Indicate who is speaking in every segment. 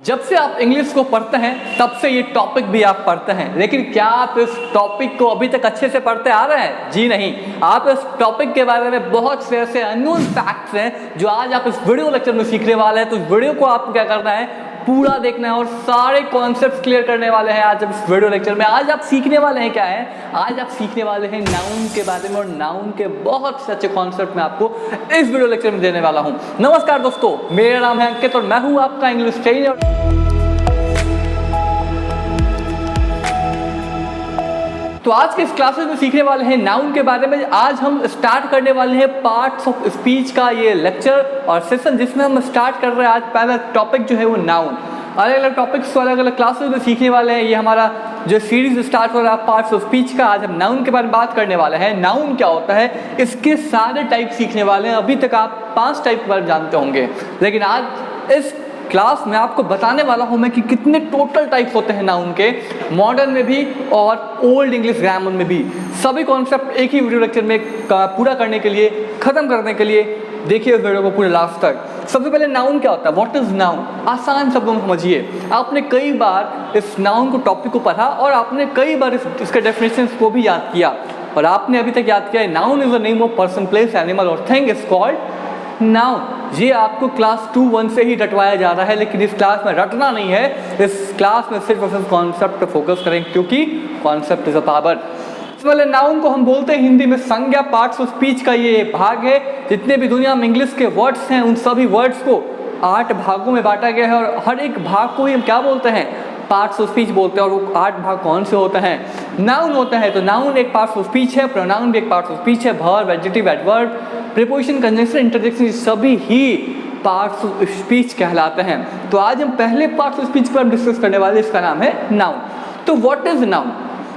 Speaker 1: जब से आप इंग्लिश को पढ़ते हैं तब से ये टॉपिक भी आप पढ़ते हैं, लेकिन क्या आप इस टॉपिक को अभी तक अच्छे से पढ़ते आ रहे हैं? जी नहीं। आप इस टॉपिक के बारे में बहुत से ऐसे अननोन फैक्ट्स हैं जो आज आप इस वीडियो लेक्चर में सीखने वाले हैं। तो इस वीडियो को आपको क्या करना है, पूरा देखना है और सारे कॉन्सेप्ट्स क्लियर करने वाले हैं आज इस वीडियो लेक्चर में। आज आप सीखने वाले हैं क्या है, आज आप सीखने वाले हैं नाउन के बारे में, और नाउन के बहुत से अच्छे कॉन्सेप्ट मैं आपको इस वीडियो लेक्चर में देने वाला हूं। नमस्कार दोस्तों, मेरा नाम है अंकित और मैं हूं आपका इंग्लिश ट्रेनर। तो आज के इस क्लासेस में सीखने वाले हैं नाउन के बारे में। आज हम स्टार्ट करने वाले हैं पार्ट्स ऑफ स्पीच का ये लेक्चर और सेशन, जिसमें हम स्टार्ट कर रहे हैं। आज पहला टॉपिक जो है वो नाउन। अलग अलग टॉपिक्स को अलग अलग क्लासेस में सीखने वाले हैं। ये हमारा जो सीरीज स्टार्ट हो रहा है पार्ट्स ऑफ स्पीच का, आज हम नाउन के बारे में बात करने वाले हैं। नाउन क्या होता है, इसके सारे टाइप सीखने वाले हैं। अभी तक आप 5 टाइप के बारे में जानते होंगे, लेकिन आज इस क्लास में आपको बताने वाला हूं मैं कि कितने टोटल टाइप्स होते हैं नाउन के, मॉडर्न में भी और ओल्ड इंग्लिश ग्रामर में भी। सभी कॉन्सेप्ट एक ही वीडियो लेक्चर में पूरा करने के लिए, खत्म करने के लिए देखिए इस वीडियो को पूरे लास्ट तक। सबसे पहले नाउन क्या होता है, व्हाट इज नाउन? आसान शब्दों में समझिए। आपने कई बार इस नाउन को टॉपिक को पढ़ा और आपने कई बार इसके डेफिनेशन को भी याद किया, और आपने अभी तक याद किया है noun is the name of person, place, animal और थिंग इज कॉल्ड नाउन। ये आपको क्लास 2-1 से ही रटवाया जा रहा है, लेकिन इस क्लास में रटना नहीं है। इस क्लास में सिर्फ और सिर्फ कॉन्सेप्ट पर फोकस करें, क्योंकि कॉन्सेप्ट इज अ पावर। पहले नाउन को हम बोलते हैं हिंदी में संज्ञा। पार्ट्स ऑफ स्पीच का ये भाग है। जितने भी दुनिया में इंग्लिश के वर्ड्स हैं उन सभी वर्ड्स को 8 भागों में बांटा गया है, और हर एक भाग को ही हम क्या बोलते हैं, पार्ट्स ऑफ स्पीच बोलते हैं। और वो 8 भाग कौन से होते हैं? नाउन होता है। तो नाउन एक पार्ट्स ऑफ स्पीच है, प्रोनाउन भी एक पार्ट्स ऑफ स्पीच है, verb, adjective, adverb, preposition, conjunction, interjection, सभी ही पार्ट्स ऑफ स्पीच कहलाते हैं। तो आज हम पहले पार्ट्स ऑफ स्पीच पर डिस्कस करने वाले, इसका नाम है नाउन। तो व्हाट इज नाउन?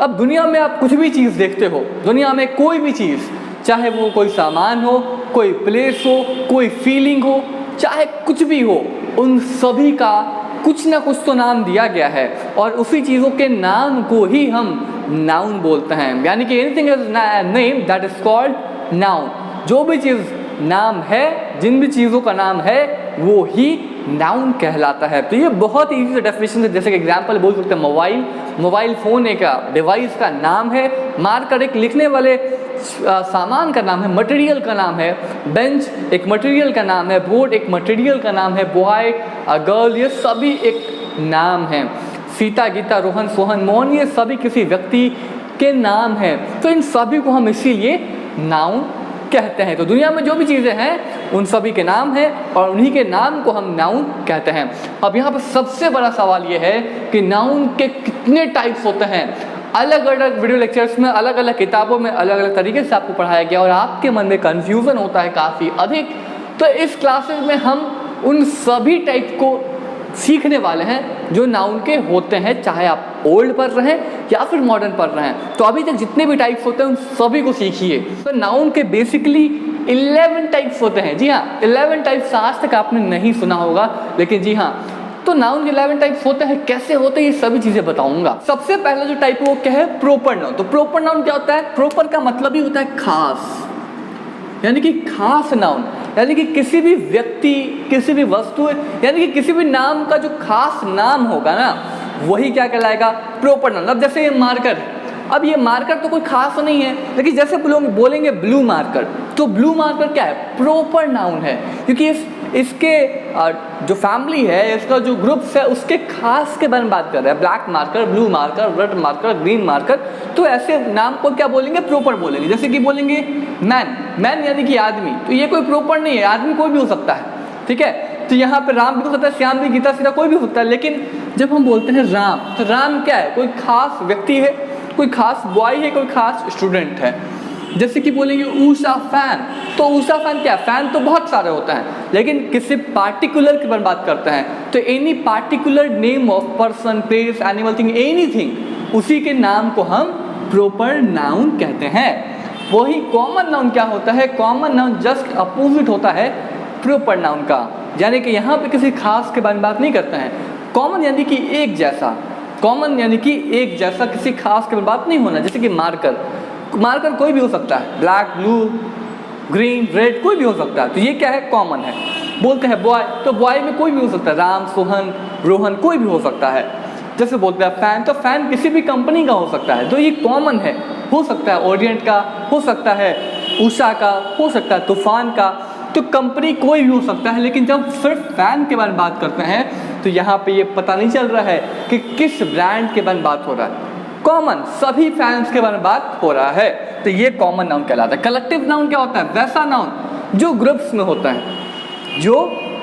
Speaker 1: अब दुनिया में आप कुछ भी चीज़ देखते हो, दुनिया में कोई भी चीज़, चाहे वो कोई सामान हो, कोई प्लेस हो, कोई फीलिंग हो, चाहे कुछ भी हो, उन सभी का कुछ ना कुछ तो नाम दिया गया है, और उसी चीज़ों के नाम को ही हम नाउन बोलते हैं। यानी कि anything is name that is called noun. जो भी चीज़ नाम है, जिन भी चीज़ों का नाम है, वो ही नाउन कहलाता है। तो ये बहुत ईजी से डेफिनेशन है। जैसे कि एग्जांपल बोल सकते हैं मोबाइल। मोबाइल फ़ोन एक डिवाइस का नाम है। मार्कर एक लिखने वाले सामान का नाम है, मटेरियल का नाम है। बेंच एक मटेरियल का नाम है, बोर्ड एक मटेरियल का नाम है, बॉय, गर्ल, ये सभी एक नाम हैं। सीता, गीता, रोहन, सोहन, मोहन, ये सभी किसी व्यक्ति के नाम हैं। तो इन सभी को हम इसीलिए नाउन कहते हैं। तो दुनिया में जो भी चीज़ें हैं उन सभी के नाम हैं, और उन्हीं के नाम को हम नाउन कहते हैं। अब यहाँ पर सबसे बड़ा सवाल ये है कि नाउन के कितने टाइप्स होते हैं। अलग अलग वीडियो लेक्चर्स में, अलग अलग किताबों में अलग अलग तरीके से आपको पढ़ाया गया, और आपके मन में कन्फ्यूज़न होता है काफ़ी अधिक। तो इस क्लासेस में हम उन सभी टाइप को सीखने वाले हैं जो नाउन के होते हैं, चाहे आप ओल्ड पढ़ रहे हैं या फिर मॉडर्न पढ़ रहे हैं। तो अभी तक जितने भी टाइप्स होते हैं उन सभी को सीखिए। तो नाउन के बेसिकली 11 टाइप्स होते हैं। जी हाँ, 11 टाइप्स आज तक आपने नहीं सुना होगा, लेकिन जी हाँ, तो नाउन के 11 टाइप्स होते हैं। कैसे होते हैं ये सभी चीज़ें बताऊंगा। सबसे पहला जो टाइप है वो क्या है, प्रोपर नाउन। तो प्रोपर नाउन क्या होता है? प्रोपर का मतलब ही होता है खास, यानी कि खास नाउन, यानी कि किसी भी व्यक्ति, किसी भी वस्तु, यानी कि किसी भी नाम का जो खास नाम होगा ना, वही क्या कहलाएगा, प्रोपर नाउन। अब जैसे ये मार्कर, अब ये मार्कर तो कोई खास नहीं है, लेकिन जैसे लोग बोलेंगे ब्लू मार्कर, तो ब्लू मार्कर क्या है, प्रोपर नाउन है, क्योंकि इसके जो फैमिली है, इसका जो ग्रुप्स है, उसके खास के बारे में बात कर रहे हैं। Black marker, blue marker, red marker, green marker, तो ऐसे नाम को क्या बोलेंगे, प्रोपर बोलेंगे। जैसे कि बोलेंगे मैन, मैन यानी कि आदमी, तो ये कोई प्रोपर नहीं है, आदमी कोई भी हो सकता है, ठीक है। तो यहाँ पे राम भी हो सकता है, श्याम भी, गीता, सीता, कोई भी हो सकता है। लेकिन जब हम बोलते हैं राम, तो राम क्या है, कोई खास व्यक्ति है, कोई खास बॉय है, कोई खास स्टूडेंट है। जैसे कि बोलेंगे उषा फैन, तो उषा फैन क्या है, फैन तो बहुत सारे होते हैं, लेकिन किसी पार्टिकुलर की बात करते हैं। तो any particular name of person, place, animal, thing, anything, उसी के नाम को हम प्रोपर नाउन कहते हैं। वही कॉमन नाउन क्या होता है, कॉमन नाउन जस्ट अपोजिट होता है प्रोपर नाउन का, यानी कि यहाँ पे किसी खास के बारे में बात नहीं करते हैं। कॉमन यानी कि एक जैसा, कॉमन यानी कि एक जैसा, किसी खास के बारे में बात नहीं होना। जैसे कि मार्कर, मार्कर कोई भी हो सकता है, ब्लैक, ब्लू, ग्रीन, रेड, कोई भी हो सकता है। तो ये क्या है, कॉमन है। बोलते हैं बॉय, तो बॉय में कोई भी हो सकता है, राम, सोहन, रोहन, कोई भी हो सकता है। जैसे बोलते हैं फैन, तो फैन किसी भी कंपनी का हो सकता है, तो ये कॉमन है। हो सकता है ओरिएंट का, हो सकता है उषा का, हो सकता है तूफान का, तो कंपनी कोई भी हो सकता है। लेकिन जब सिर्फ फैन के बारे में बात करते हैं तो यहाँ पे ये पता नहीं चल रहा है कि किस ब्रांड के बारे में बात हो रहा है। कॉमन, सभी फैंस के बारे में बात हो रहा है, तो ये कॉमन नाउन कहलाता है। कलेक्टिव नाउन क्या होता है? वैसा नाउन जो ग्रुप्स में होता है, जो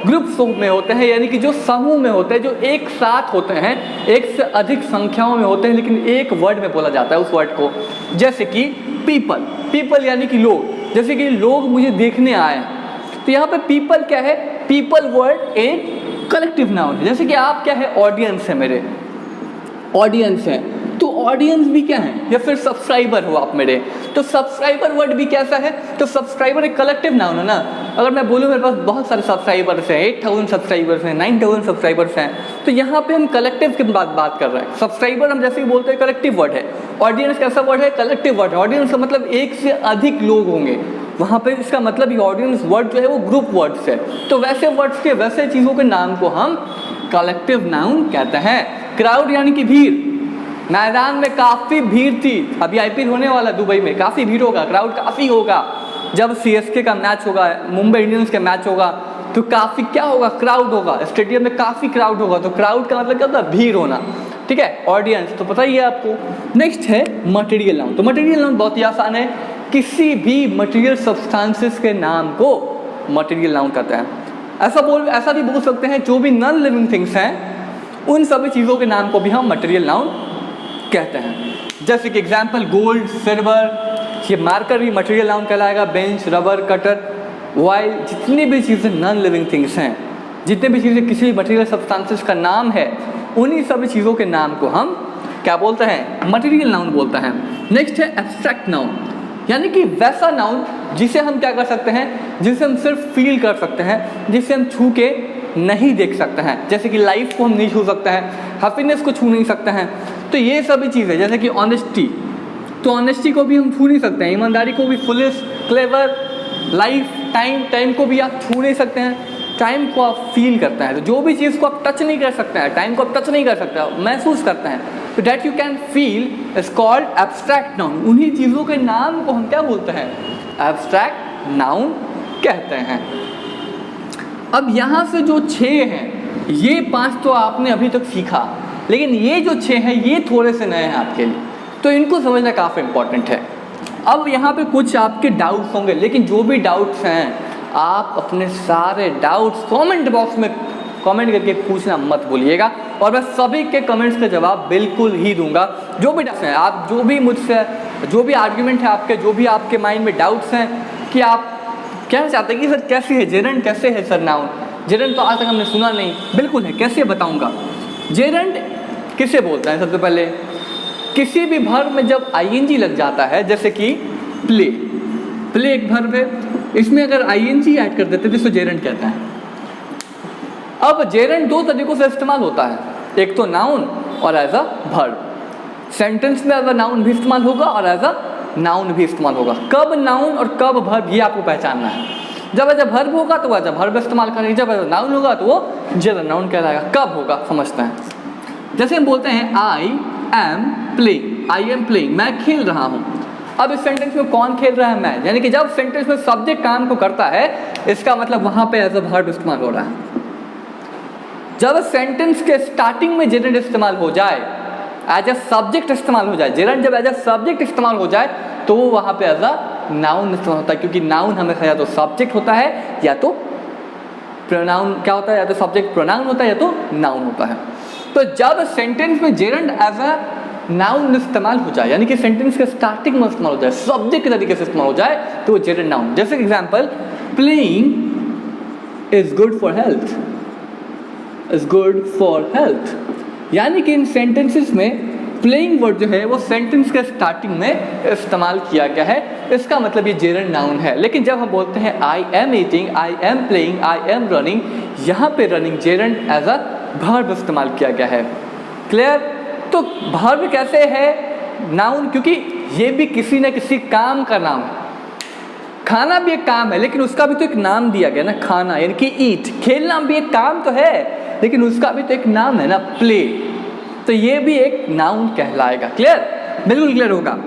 Speaker 1: ग्रुप्स में होते हैं, यानी कि जो समूह में होते हैं, जो एक साथ होते हैं, एक से अधिक संख्याओं में होते हैं, लेकिन एक वर्ड में बोला जाता है उस वर्ड को। जैसे कि पीपल, पीपल यानी कि लोग, जैसे कि लोग मुझे देखने आए हैं, तो यहाँ पे पीपल क्या है? पीपल वर्ड एक कलेक्टिव नाउन है। जैसे कि आप क्या है? ऑडियंस है, मेरे ऑडियंस है, तो ऑडियंस भी क्या है? या फिर सब्सक्राइबर हो आप मेरे, तो सब्सक्राइबर वर्ड भी कैसा है? तो सब्सक्राइबर एक कलेक्टिव नाउन है ना। अगर मैं बोलूँ मेरे पास बहुत सारे सब्सक्राइबर्स हैं, 8000 सब्सक्राइबर्स हैं, 9000 सब्सक्राइबर्स हैं, तो यहाँ पे हम कलेक्टिव की बात कर रहे हैं। सब्सक्राइबर हम जैसे ही बोलते हैं कलेक्टिव वर्ड है। ऑडियंस कैसा वर्ड है? कलेक्टिव वर्ड है। ऑडियंस का मतलब एक से अधिक लोग होंगे, वहाँ पे इसका मतलब ये ऑडियंस वर्ड जो है वो ग्रुप वर्ड्स है। तो वैसे वर्ड्स के, वैसे चीज़ों के नाम को हम कलेक्टिव नाउन कहते हैं। क्राउड यानी कि भीड़, मैदान में काफ़ी भीड़ थी, अभी आईपीएल होने वाला दुबई में, काफ़ी भीड़ होगा, क्राउड काफ़ी होगा। जब सीएसके का मैच होगा, मुंबई इंडियंस का मैच होगा, तो काफ़ी क्या होगा? क्राउड होगा, स्टेडियम में काफ़ी क्राउड होगा। तो क्राउड का मतलब क्या होता है? भीड़ होना, ठीक है। ऑडियंस तो पता ही है आपको। नेक्स्ट है मटेरियल नाउन। तो मटेरियल नाउन बहुत ही आसान है, किसी भी मटेरियल सब्सटेंसेस के नाम को मटेरियल नाउन कहते हैं। ऐसा भी बोल सकते हैं, जो भी नॉन लिविंग थिंग्स हैं उन सभी चीज़ों के नाम को भी हम मटेरियल नाउन कहते हैं। जैसे कि एग्जाम्पल गोल्ड, सिल्वर, ये मार्कर भी मटेरियल नाउन कहलाएगा। बेंच, रबर, कटर, वाइल, जितनी भी चीज़ें नॉन लिविंग थिंग्स हैं, जितने भी चीज़ें किसी भी मटेरियल सब्सटेंसेस का नाम है, उन्हीं सभी चीज़ों के नाम को हम क्या बोलते हैं? मटेरियल नाउन बोलते हैं। नेक्स्ट है एब्स्ट्रैक्ट नाउन, यानी कि वैसा नाउन जिसे हम क्या कर सकते हैं? जिसे हम सिर्फ फील कर सकते हैं, जिसे हम छू के नहीं देख सकते हैं। जैसे कि लाइफ को हम नहीं छू सकते हैं, हैप्पीनेस को छू नहीं सकते हैं, तो ये सभी चीज़ें। जैसे कि ऑनेस्टी, तो ऑनेस्टी को भी हम छू नहीं सकते हैं, ईमानदारी को भी, फुलिश, क्लेवर, लाइफ, टाइम को भी आप छू नहीं सकते हैं, टाइम को आप फील करते हैं। तो जो भी चीज़ को आप टच नहीं कर सकते हैं, टाइम को आप टच नहीं कर सकते, आप महसूस करते हैं, तो that you can feel is called abstract noun. उन्हीं चीज़ों के नाम को हम क्या बोलते हैं? एब्स्ट्रैक्ट नाउन कहते हैं। अब यहाँ से जो 6 हैं, ये 5 तो आपने अभी तक सीखा, लेकिन ये जो 6 हैं ये थोड़े से नए हैं आपके लिए, तो इनको समझना काफ़ी इंपॉर्टेंट है। अब यहाँ पे कुछ आपके डाउट्स होंगे, लेकिन जो भी डाउट्स हैं आप अपने सारे डाउट्स कमेंट बॉक्स में कमेंट करके पूछना मत भूलिएगा, और मैं सभी के कमेंट्स का जवाब बिल्कुल ही दूंगा। जो भी डाउट्स हैं, आप जो भी मुझसे, जो भी आर्ग्यूमेंट है आपके, जो भी आपके माइंड में डाउट्स हैं कि आप कहना चाहते हैं कि सर कैसे है जेरेंट, कैसे है सर नाउन, जेरेंट तो आज तक हमने सुना नहीं। बिल्कुल है, कैसे बताऊँगा। जेरेंट किसे बोलते हैं? सबसे पहले किसी भी वर्ब में जब आईएनजी लग जाता है, जैसे कि प्ले, प्ले एक वर्ब है, इसमें अगर आईएनजी ऐड कर देते हैं तो इसको जेरेंट कहते हैं। अब जेरेंट 2 तरीकों से इस्तेमाल होता है, एक तो नाउन और एज अ वर्ब। सेंटेंस में एज अ नाउन भी इस्तेमाल होगा और एज अ नाउन भी इस्तेमाल होगा। कब नाउन और कब वर्ब ये आपको पहचानना है। जब एज अ वर्ब होगा तो एज अ वर्ब इस्तेमाल करेंगे, जब एज अ नाउन होगा तो वो जेरेंट नाउन कहलाएगा। कब होगा समझते हैं। जैसे हम बोलते हैं आई एम प्लेइंग, मैं खेल रहा हूँ। अब इस सेंटेंस में कौन खेल रहा है? मैं। यानी कि जब सेंटेंस में सब्जेक्ट काम को करता है, इसका मतलब वहाँ पे एज अ वर्ब इस्तेमाल हो रहा है। जब सेंटेंस के स्टार्टिंग में जेरेंट इस्तेमाल हो जाए, एज अ सब्जेक्ट इस्तेमाल हो जाए, जेरेंट जब एज अ सब्जेक्ट इस्तेमाल हो जाए तो वो वहाँ पे एज अ नाउन इस्तेमाल होता है, क्योंकि नाउन हमेशा या तो सब्जेक्ट होता है या तो प्रोनाउन क्या होता है, या तो सब्जेक्ट प्रोनाउन होता है या तो नाउन होता है। तो जब सेंटेंस में जेरेंट एज अ नाउन इस्तेमाल हो जाए, यानी कि सेंटेंस के स्टार्टिंग में इस्तेमाल हो जाए, सब्जेक्ट के तरीके से इस्तेमाल हो जाए, तो वो जेरेंट नाउन। जैसे example, playing is good for health, is good for health, यानी कि इन सेंटेंसेस में प्लेइंग वर्ड जो है वो सेंटेंस के स्टार्टिंग में इस्तेमाल किया गया है, इसका मतलब ये जेरेंट नाउन है। लेकिन जब हम बोलते हैं I am eating, I am playing, I am running, यहाँ पे running gerund as a verb इस्तेमाल किया गया है। क्लियर? तो वर्ब कैसे है नाउन? क्योंकि ये भी किसी न किसी काम का नाम है। खाना भी एक काम है, लेकिन उसका भी तो एक नाम दिया गया ना, खाना यानी कि ईट। खेलना भी एक काम तो है, लेकिन उसका भी तो एक नाम है ना, प्ले, तो ये भी एक नाउन कहलाएगा। क्लियर, बिल्कुल क्लियर होगा।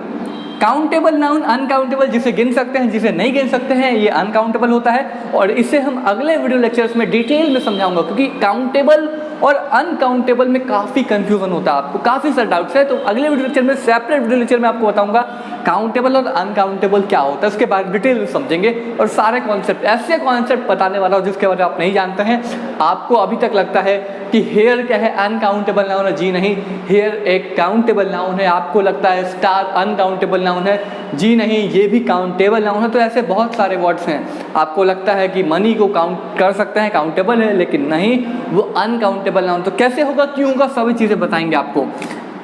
Speaker 1: काउंटेबल नाउन अनकाउंटेबल, जिसे गिन सकते हैं जिसे नहीं गिन सकते हैं, ये अनकाउंटेबल होता है और इसे हम अगले वीडियो लेक्चर्स में डिटेल में समझाऊंगा, क्योंकि काउंटेबल और अनकाउंटेबल में काफ़ी कंफ्यूजन होता है, आपको काफ़ी सारे डाउट्स है। तो अगले वीडियो लेक्चर में, सेपरेट वीडियो लेक्चर में आपको बताऊंगा काउंटेबल और अनकाउंटेबल क्या होता है, उसके बारे में डिटेल में समझेंगे और सारे कॉन्सेप्ट, ऐसे कॉन्सेप्ट बताने वाला हूँ जिसके बारे में आप नहीं जानते हैं। आपको अभी तक लगता है कि हेयर क्या है, अनकाउंटेबल नाउन है, जी नहीं, हेयर एक काउंटेबल नाउन है। आपको लगता है स्टार अनकाउंटेबल नाउन है, जी नहीं, ये भी काउंटेबल नाउन है। तो ऐसे बहुत सारे वर्ड्स हैं। आपको लगता है कि मनी को काउंट कर सकते हैं, काउंटेबल है, लेकिन नहीं, वो अनकाउंटेबल नाउन। तो कैसे होगा, क्यों होगा, सभी चीज़ें बताएंगे आपको।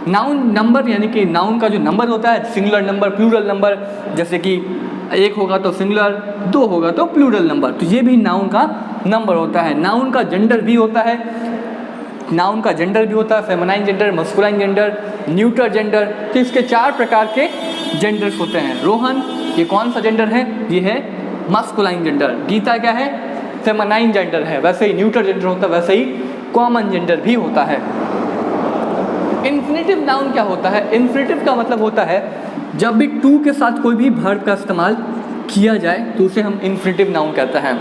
Speaker 1: नाउन नंबर, यानी कि नाउन का जो नंबर होता है, सिंगुलर नंबर, प्लूरल नंबर, जैसे कि एक होगा तो सिंगुलर, दो होगा तो प्लूरल नंबर, तो ये भी नाउन का नंबर होता है। नाउन का जेंडर भी होता है, नाउन का जेंडर भी होता है, feminine gender, masculine gender, neutral gender. तो इसके 4 प्रकार के जेंडर्स होते हैं। रोहन, ये कौन सा जेंडर है, ये है मस्कुलाइन जेंडर। गीता क्या है, फेमिनाइन जेंडर है। वैसे ही न्यूट्रल जेंडर होता है, वैसे ही कॉमन जेंडर भी होता है। इन्फिनेटिव नाउन क्या होता है, इन्फिनेटिव का मतलब होता है जब भी टू के साथ कोई भी वर्ब का इस्तेमाल किया जाए तो उसे हम इन्फिनेटिव नाउन कहते हैं।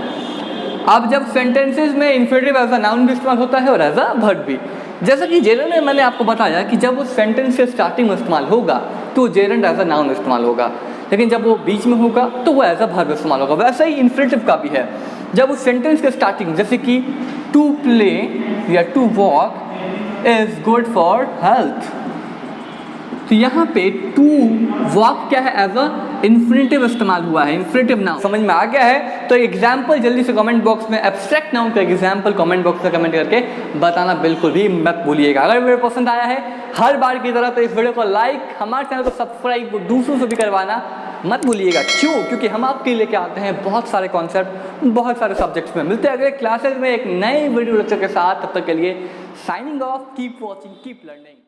Speaker 1: अब जब सेंटेंसेस में इन्फिनेटिव एज अ नाउन भी इस्तेमाल होता है और एज अ वर्ब भी, जैसा कि जेरेंड में मैंने आपको बताया कि जब वो सेंटेंस के स्टार्टिंग में इस्तेमाल होगा तो जेरेंड एज अ नाउन इस्तेमाल होगा, लेकिन जब वो बीच में होगा तो वो एज अ वर्ब इस्तेमाल होगा। वैसे ही इन्फिनेटिव का भी है, जब उस सेंटेंस के स्टार्टिंग, जैसे कि टू प्ले या to walk is good for health, तो यहाँ पे टू वॉक क्या है, एज अ इन्फिनेटिव इस्तेमाल हुआ है, इन्फिनेटिव नाउन। समझ में आ गया है? तो एग्जाम्पल जल्दी से कमेंट बॉक्स में, एब्स्ट्रैक्ट नाउन का एग्जाम्पल कमेंट बॉक्स में कमेंट करके बताना बिल्कुल भी मत भूलिएगा। अगर वीडियो पसंद आया है हर बार की तरह, तो इस वीडियो को लाइक, हमारे चैनल को सब्सक्राइब दूसरों से भी करवाना मत भूलिएगा। क्यों? क्योंकि हम आपके लेके आते हैं बहुत सारे कॉन्सेप्ट, बहुत सारे सब्जेक्ट्स में। मिलते हैं अगले क्लासेस में एक नए वीडियो लेक्चर के साथ। तब तक के लिए signing off, keep watching, keep learning.